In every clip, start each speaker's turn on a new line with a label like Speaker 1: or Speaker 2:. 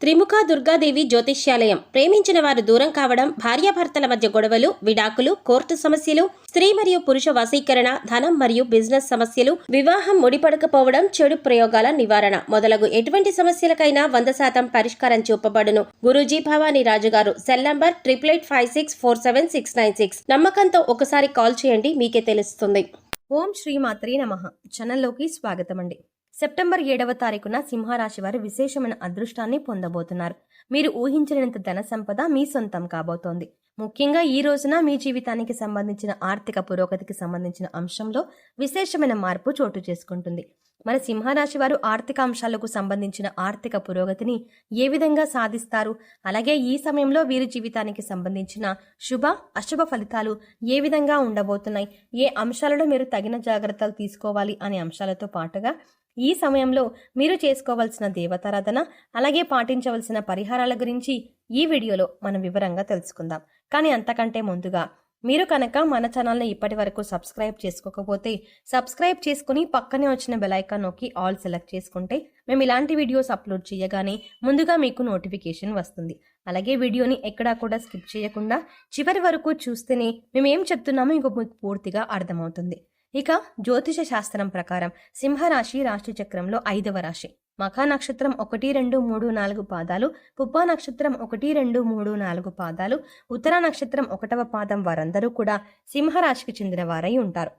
Speaker 1: త్రిముఖ దుర్గాదేవి జ్యోతిష్యాలయం. ప్రేమించిన వారు దూరం కావడం, భార్యాభర్తల మధ్య గొడవలు, విడాకులు, కోర్టు సమస్యలు, స్త్రీ మరియు పురుష వశీకరణ, ధనం మరియు బిజినెస్ సమస్యలు, వివాహం ముడిపడకపోవడం, చెడు ప్రయోగాల నివారణ మొదలగు ఎటువంటి సమస్యలకైనా 100% పరిష్కారం చూపబడును. గురూజీ భవానీ రాజు గారు. Cell number 8856479696. నమ్మకంతో ఒకసారి కాల్ చేయండి, మీకే తెలుస్తుంది.
Speaker 2: ఓం శ్రీమాత్రే నమః. ఛానల్లోకి స్వాగతం అండి. సెప్టెంబర్ 7వ తారీఖున సింహరాశి వారు విశేషమైన అదృష్టాన్ని పొందబోతున్నారు. మీరు ఊహించలేనంత ధన సంపద మీ సొంతం కాబోతోంది. ముఖ్యంగా ఈ రోజున మీ జీవితానికి సంబంధించిన ఆర్థిక పురోగతికి సంబంధించిన అంశంలో విశేషమైన మార్పు చోటు చేసుకుంటుంది. మన సింహరాశి వారు ఆర్థిక అంశాలకు సంబంధించిన ఆర్థిక పురోగతిని ఏ విధంగా సాధిస్తారు, అలాగే ఈ సమయంలో వీరి జీవితానికి సంబంధించిన శుభ అశుభ ఫలితాలు ఏ విధంగా ఉండబోతున్నాయి, ఏ అంశాలలో మీరు తగిన జాగ్రత్తలు తీసుకోవాలి అనే అంశాలతో పాటుగా ఈ సమయంలో మీరు చేసుకోవాల్సిన దేవతారాధన, అలాగే పాటించవలసిన పరిహారాల గురించి ఈ వీడియోలో మనం వివరంగా తెలుసుకుందాం. కానీ అంతకంటే ముందుగా మీరు కనుక మన ఛానల్ని ఇప్పటి వరకు సబ్స్క్రైబ్ చేసుకోకపోతే సబ్స్క్రైబ్ చేసుకుని పక్కనే వచ్చిన బెల్ ఐకాన్ నొక్కి ఆల్ సెలెక్ట్ చేసుకుంటే మేము ఇలాంటి వీడియోస్ అప్లోడ్ చేయగానే ముందుగా మీకు నోటిఫికేషన్ వస్తుంది. అలాగే వీడియోని ఎక్కడా కూడా స్కిప్ చేయకుండా చివరి వరకు చూస్తేనే మేము ఏం చెప్తున్నామో మీకు పూర్తిగా అర్థమవుతుంది. ఇక జ్యోతిష శాస్త్రం ప్రకారం సింహరాశి రాశి చక్రంలో 5వ రాశి. మఖా నక్షత్రం 1, 2, 3, 4 పాదాలు, పుబ్బా నక్షత్రం 1, 2, 3, 4 పాదాలు, ఉత్తర నక్షత్రం 1వ పాదం వారందరూ కూడా సింహరాశికి చెందిన వారై ఉంటారు.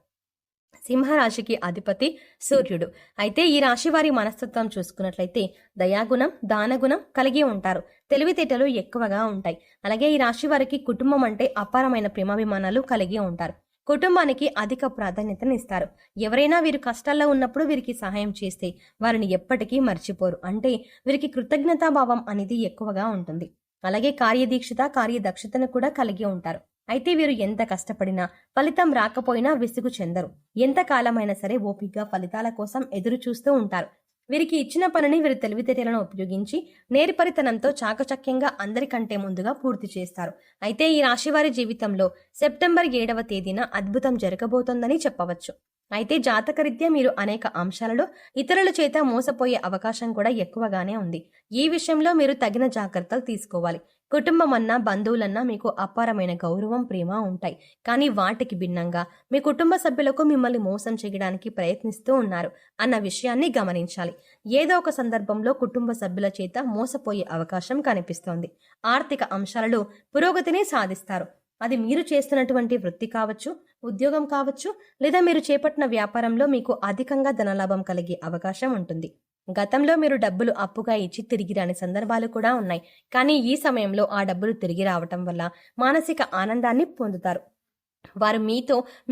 Speaker 2: సింహరాశికి అధిపతి సూర్యుడు. అయితే ఈ రాశి వారి మనస్తత్వం చూసుకున్నట్లయితే దయాగుణం, దానగుణం కలిగి ఉంటారు. తెలివితేటలు ఎక్కువగా ఉంటాయి. అలాగే ఈ రాశి వారికి కుటుంబం అంటే అపారమైన ప్రేమాభిమానాలు కలిగి ఉంటారు. కుటుంబానికి అధిక ప్రాధాన్యతనిస్తారు. ఎవరైనా వీరు కష్టాల్లో ఉన్నప్పుడు వీరికి సహాయం చేస్తే వారిని ఎప్పటికీ మర్చిపోరు. అంటే వీరికి కృతజ్ఞతాభావం అనేది ఎక్కువగా ఉంటుంది. అలాగే కార్యదీక్షత, కార్యదక్షతను కూడా కలిగి ఉంటారు. అయితే వీరు ఎంత కష్టపడినా ఫలితం రాకపోయినా విసుగు చెందరు. ఎంత కాలమైనా సరే ఓపికగా ఫలితాల కోసం ఎదురు చూస్తూ ఉంటారు. వీరికి ఇచ్చిన పనిని వీరి తెలివితేటలను ఉపయోగించి నేర్పరితనంతో చాకచక్యంగా అందరికంటే ముందుగా పూర్తి చేస్తారు. అయితే ఈ రాశివారి జీవితంలో సెప్టెంబర్ 7వ తేదీన అద్భుతం జరగబోతోందని చెప్పవచ్చు. అయితే జాతకరీత్యా మీరు అనేక అంశాలలో ఇతరుల చేత మోసపోయే అవకాశం కూడా ఎక్కువగానే ఉంది. ఈ విషయంలో మీరు తగిన జాగ్రత్తలు తీసుకోవాలి. కుటుంబం అన్నా, బంధువులన్నా మీకు అపారమైన గౌరవం, ప్రేమ ఉంటాయి. కానీ వాటికి భిన్నంగా మీ కుటుంబ సభ్యులకు మిమ్మల్ని మోసం చేయడానికి ప్రయత్నిస్తూ ఉన్నారు అన్న విషయాన్ని గమనించాలి. ఏదో ఒక సందర్భంలో కుటుంబ సభ్యుల చేత మోసపోయే అవకాశం కనిపిస్తోంది. ఆర్థిక అంశాలలో పురోగతిని సాధిస్తారు. అది మీరు చేస్తున్నటువంటి వృత్తి కావచ్చు, ఉద్యోగం కావచ్చు, లేదా మీరు చేపట్టిన వ్యాపారంలో మీకు అధికంగా ధనలాభం కలిగే అవకాశం ఉంటుంది. గతంలో మీరు డబ్బులు అప్పుగా ఇచ్చి తిరిగి రాని సందర్భాలు కూడా ఉన్నాయి. కానీ ఈ సమయంలో ఆ డబ్బులు తిరిగి రావటం వల్ల మానసిక ఆనందాన్ని పొందుతారు. వారు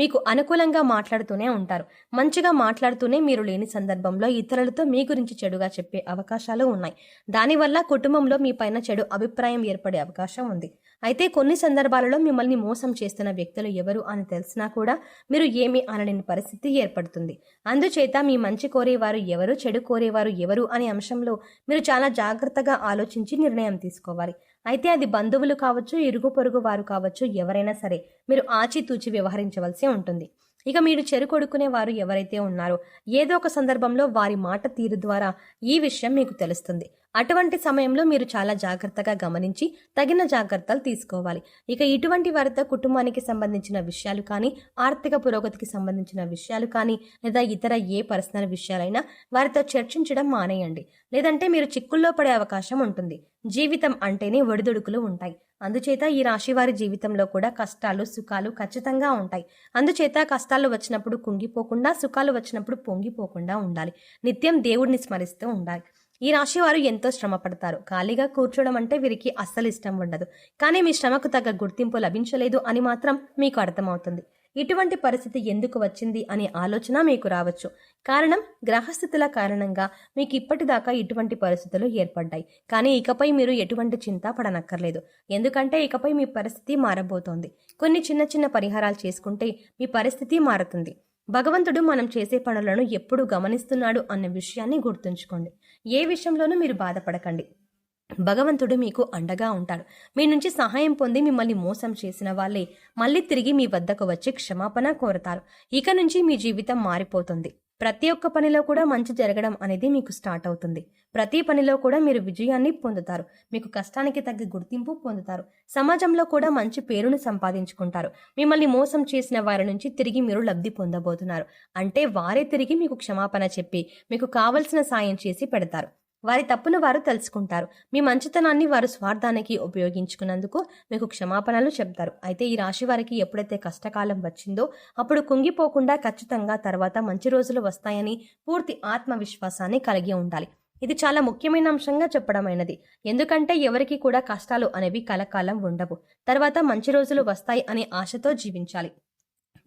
Speaker 2: మీకు అనుకూలంగా మాట్లాడుతూనే ఉంటారు. మంచిగా మాట్లాడుతూనే మీరు లేని సందర్భంలో ఇతరులతో మీ గురించి చెడుగా చెప్పే అవకాశాలు ఉన్నాయి. దానివల్ల కుటుంబంలో మీ పైన చెడు అభిప్రాయం ఏర్పడే అవకాశం ఉంది. అయితే కొన్ని సందర్భాలలో మిమ్మల్ని మోసం చేస్తున్న వ్యక్తులు ఎవరు అని తెలిసినా కూడా మీరు ఏమీ అనలేని పరిస్థితి ఏర్పడుతుంది. అందుచేత మీ మంచి కోరేవారు ఎవరు, చెడు కోరేవారు ఎవరు అనే అంశంలో మీరు చాలా జాగ్రత్తగా ఆలోచించి నిర్ణయం తీసుకోవాలి. అయితే అది బంధువులు కావచ్చు, ఇరుగు పొరుగు వారు కావచ్చు, ఎవరైనా సరే మీరు ఆచితూచి వ్యవహరించవలసి ఉంటుంది. ఇక మీరు చెరు కొడుకునే వారు ఎవరైతే ఉన్నారో ఏదో ఒక సందర్భంలో వారి మాట తీరు ద్వారా ఈ విషయం మీకు తెలుస్తుంది. అటువంటి సమయంలో మీరు చాలా జాగ్రత్తగా గమనించి తగిన జాగ్రత్తలు తీసుకోవాలి. ఇక ఇటువంటి వారితో కుటుంబానికి సంబంధించిన విషయాలు కానీ, ఆర్థిక పురోగతికి సంబంధించిన విషయాలు కానీ, లేదా ఇతర ఏ పర్సనల్ విషయాలైనా వారితో చర్చించడం మానేయండి. లేదంటే మీరు చిక్కుల్లో పడే అవకాశం ఉంటుంది. జీవితం అంటేనే ఒడిదుడుకులు ఉంటాయి. అందుచేత ఈ రాశి వారి జీవితంలో కూడా కష్టాలు, సుఖాలు ఖచ్చితంగా ఉంటాయి. అందుచేత కష్టాలు వచ్చినప్పుడు కుంగిపోకుండా, సుఖాలు వచ్చినప్పుడు పొంగిపోకుండా ఉండాలి. నిత్యం దేవుడిని స్మరిస్తూ ఉండాలి. ఈ రాశి వారు ఎంతో శ్రమ పడతారు. ఖాళీగా కూర్చోవడం అంటే వీరికి అస్సలు ఇష్టం ఉండదు. కానీ మీ శ్రమకు తగ్గ గుర్తింపు లభించలేదు అని మాత్రం మీకు అర్థమవుతుంది. ఇటువంటి పరిస్థితి ఎందుకు వచ్చింది అనే ఆలోచన మీకు రావచ్చు. కారణం గ్రహస్థితుల కారణంగా మీకు ఇప్పటిదాకా ఇటువంటి పరిస్థితులు ఏర్పడ్డాయి. కానీ ఇకపై మీరు ఎటువంటి చింత పడనక్కర్లేదు. ఎందుకంటే ఇకపై మీ పరిస్థితి మారబోతోంది. కొన్ని చిన్న చిన్న పరిహారాలు చేసుకుంటే మీ పరిస్థితి మారుతుంది. భగవంతుడు మనం చేసే పనులను ఎప్పుడూ గమనిస్తున్నాడు అన్న విషయాన్ని గుర్తుంచుకోండి. ఏ విషయంలోనూ మీరు బాధపడకండి. భగవంతుడు మీకు అండగా ఉంటాడు. మీ నుంచి సహాయం పొంది మిమ్మల్ని మోసం చేసిన వాళ్ళే మళ్ళీ తిరిగి మీ వద్దకు వచ్చి క్షమాపణ కోరతారు. ఇక నుంచి మీ జీవితం మారిపోతుంది. ప్రతి ఒక్క పనిలో కూడా మంచి జరగడం అనేది మీకు స్టార్ట్ అవుతుంది. ప్రతి పనిలో కూడా మీరు విజయాన్ని పొందుతారు. మీకు కష్టానికి తగ్గ గుర్తింపు పొందుతారు. సమాజంలో కూడా మంచి పేరును సంపాదించుకుంటారు. మిమ్మల్ని మోసం చేసిన వారి నుంచి తిరిగి మీరు లబ్ధి పొందబోతున్నారు. అంటే వారే తిరిగి మీకు క్షమాపణ చెప్పి మీకు కావలసిన సాయం చేసి పెడతారు. వారి తప్పును వారు తెలుసుకుంటారు. మీ మంచితనాన్ని వారు స్వార్థానికి ఉపయోగించుకున్నందుకు మీకు క్షమాపణలు చెప్తారు. అయితే ఈ రాశి వారికి ఎప్పుడైతే కష్టకాలం వచ్చిందో అప్పుడు కుంగిపోకుండా ఖచ్చితంగా తర్వాత మంచి రోజులు వస్తాయని పూర్తి ఆత్మవిశ్వాసాన్ని కలిగి ఉండాలి. ఇది చాలా ముఖ్యమైన అంశంగా చెప్పడమైనది. ఎందుకంటే ఎవరికి కూడా కష్టాలు అనేవి కలకాలం ఉండవు. తర్వాత మంచి రోజులు వస్తాయి అనే ఆశతో జీవించాలి.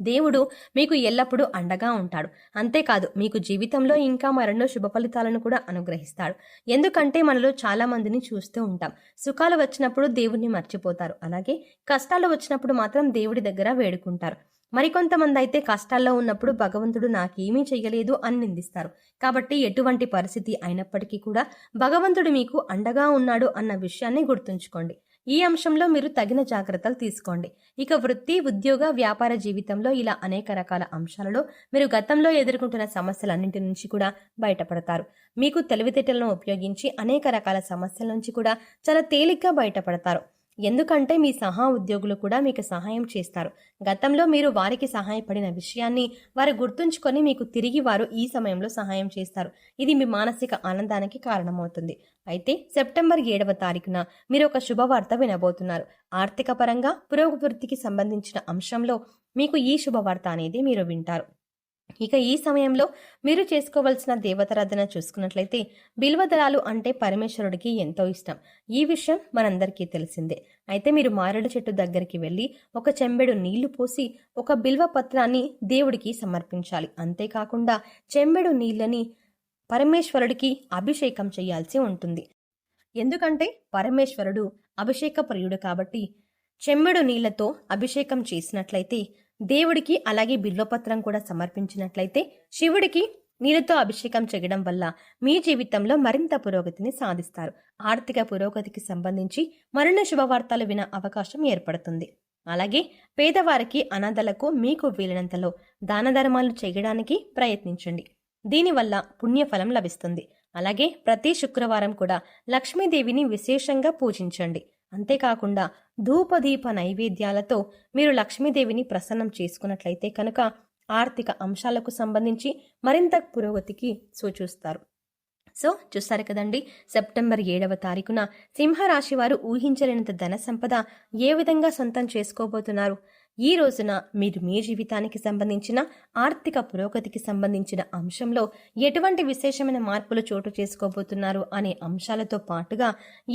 Speaker 2: దేవుడు మీకు ఎల్లప్పుడూ అండగా ఉంటాడు. అంతేకాదు మీకు జీవితంలో ఇంకా మరెన్నో శుభ ఫలితాలను కూడా అనుగ్రహిస్తాడు. ఎందుకంటే మనలో చాలా మందిని చూస్తూ ఉంటాం. సుఖాలు వచ్చినప్పుడు దేవుణ్ణి మర్చిపోతారు. అలాగే కష్టాలు వచ్చినప్పుడు మాత్రం దేవుడి దగ్గర వేడుకుంటారు. మరికొంతమంది అయితే కష్టాల్లో ఉన్నప్పుడు భగవంతుడు నాకేమీ చెయ్యలేదు అని నిందిస్తారు. కాబట్టి ఎటువంటి పరిస్థితి అయినప్పటికీ కూడా భగవంతుడు మీకు అండగా ఉన్నాడు అన్న విషయాన్ని గుర్తుంచుకోండి. ఈ అంశంలో మీరు తగిన జాగ్రత్తలు తీసుకోండి. ఇక వృత్తి, ఉద్యోగ, వ్యాపార జీవితంలో ఇలా అనేక రకాల అంశాలలో మీరు గతంలో ఎదుర్కొంటున్న సమస్యలన్నింటి నుంచి కూడా బయటపడతారు. మీకు తెలివితేటలను ఉపయోగించి అనేక రకాల సమస్యల నుంచి కూడా చాలా తేలిగ్గా బయటపడతారు. ఎందుకంటే మీ సహా ఉద్యోగులు కూడా మీకు సహాయం చేస్తారు. గతంలో మీరు వారికి సహాయపడిన విషయాన్ని వారు గుర్తుంచుకొని మీకు తిరిగి వారు ఈ సమయంలో సహాయం చేస్తారు. ఇది మీ మానసిక ఆనందానికి కారణమవుతుంది. అయితే సెప్టెంబర్ 7వ తారీఖున మీరు ఒక శుభవార్త వినబోతున్నారు. ఆర్థిక పరంగా పురోగతికి సంబంధించిన అంశంలో మీకు ఈ శుభవార్త అనేది మీరు వింటారు. ఇక ఈ సమయంలో మీరు చేసుకోవాల్సిన దేవతారాధన చూసుకున్నట్లయితే బిల్వదళాలు అంటే పరమేశ్వరుడికి ఎంతో ఇష్టం. ఈ విషయం మనందరికీ తెలిసిందే. అయితే మీరు మారేడు చెట్టు దగ్గరికి వెళ్ళి ఒక చెంబెడు నీళ్లు పోసి ఒక బిల్వ పత్రాన్ని దేవుడికి సమర్పించాలి. అంతేకాకుండా చెంబెడు నీళ్ళని పరమేశ్వరుడికి అభిషేకం చేయాల్సి ఉంటుంది. ఎందుకంటే పరమేశ్వరుడు అభిషేక ప్రియుడు కాబట్టి చెంబెడు నీళ్లతో అభిషేకం చేసినట్లయితే దేవుడికి, అలాగే బిల్వపత్రం కూడా సమర్పించినట్లయితే శివుడికి నీళ్ళతో అభిషేకం చేయడం వల్ల మీ జీవితంలో మరింత పురోగతిని సాధిస్తారు. ఆర్థిక పురోగతికి సంబంధించి మరిన్ని శుభవార్తలు వినే అవకాశం ఏర్పడుతుంది. అలాగే పేదవారికి, అనాథలకు మీకు వీలైనంతలో దాన ధర్మాలు చేయడానికి ప్రయత్నించండి. దీనివల్ల పుణ్యఫలం లభిస్తుంది. అలాగే ప్రతి శుక్రవారం కూడా లక్ష్మీదేవిని విశేషంగా పూజించండి. అంతేకాకుండా ధూపదీప నైవేద్యాలతో మీరు లక్ష్మీదేవిని ప్రసన్నం చేసుకున్నట్లయితే కనుక ఆర్థిక అంశాలకు సంబంధించి మరింత పురోగతికి సూచిస్తారు. సో చూస్తారు కదండి, సెప్టెంబర్ 7వ తారీఖున సింహరాశి వారు ఊహించలేనంత ధన సంపద ఏ విధంగా సొంతం చేసుకోబోతున్నారు. ఈ రోజున మీరు మీ జీవితానికి సంబంధించిన ఆర్థిక పురోగతికి సంబంధించిన అంశంలో ఎటువంటి విశేషమైన మార్పులు చోటు చేసుకోబోతున్నారు అనే అంశాలతో పాటుగా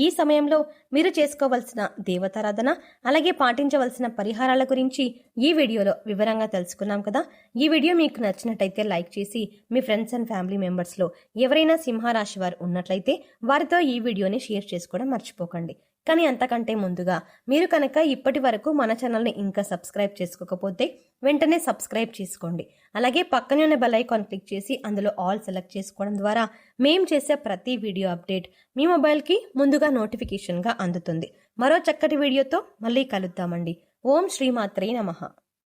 Speaker 2: ఈ సమయంలో మీరు చేసుకోవాల్సిన దేవతారాధన, అలాగే పాటించవలసిన పరిహారాల గురించి ఈ వీడియోలో వివరంగా తెలుసుకున్నాం కదా. ఈ వీడియో మీకు నచ్చినట్టయితే లైక్ చేసి మీ ఫ్రెండ్స్ అండ్ ఫ్యామిలీ మెంబర్స్లో ఎవరైనా సింహరాశి వారు ఉన్నట్లయితే వారితో ఈ వీడియోని షేర్ చేసుకోవడం మర్చిపోకండి. కానీ అంతకంటే ముందుగా మీరు కనుక ఇప్పటి వరకు మన ఛానల్ని ఇంకా సబ్స్క్రైబ్ చేసుకోకపోతే వెంటనే సబ్స్క్రైబ్ చేసుకోండి. అలాగే పక్కనే ఉన్న బెల్ ఐకాన్ క్లిక్ చేసి అందులో ఆల్ సెలెక్ట్ చేసుకోవడం ద్వారా మేము చేసే ప్రతి వీడియో అప్డేట్ మీ మొబైల్కి ముందుగా నోటిఫికేషన్గా అందుతుంది. మరో చక్కటి వీడియోతో మళ్ళీ కలుద్దామండి. ఓం శ్రీమాత్రే నమః.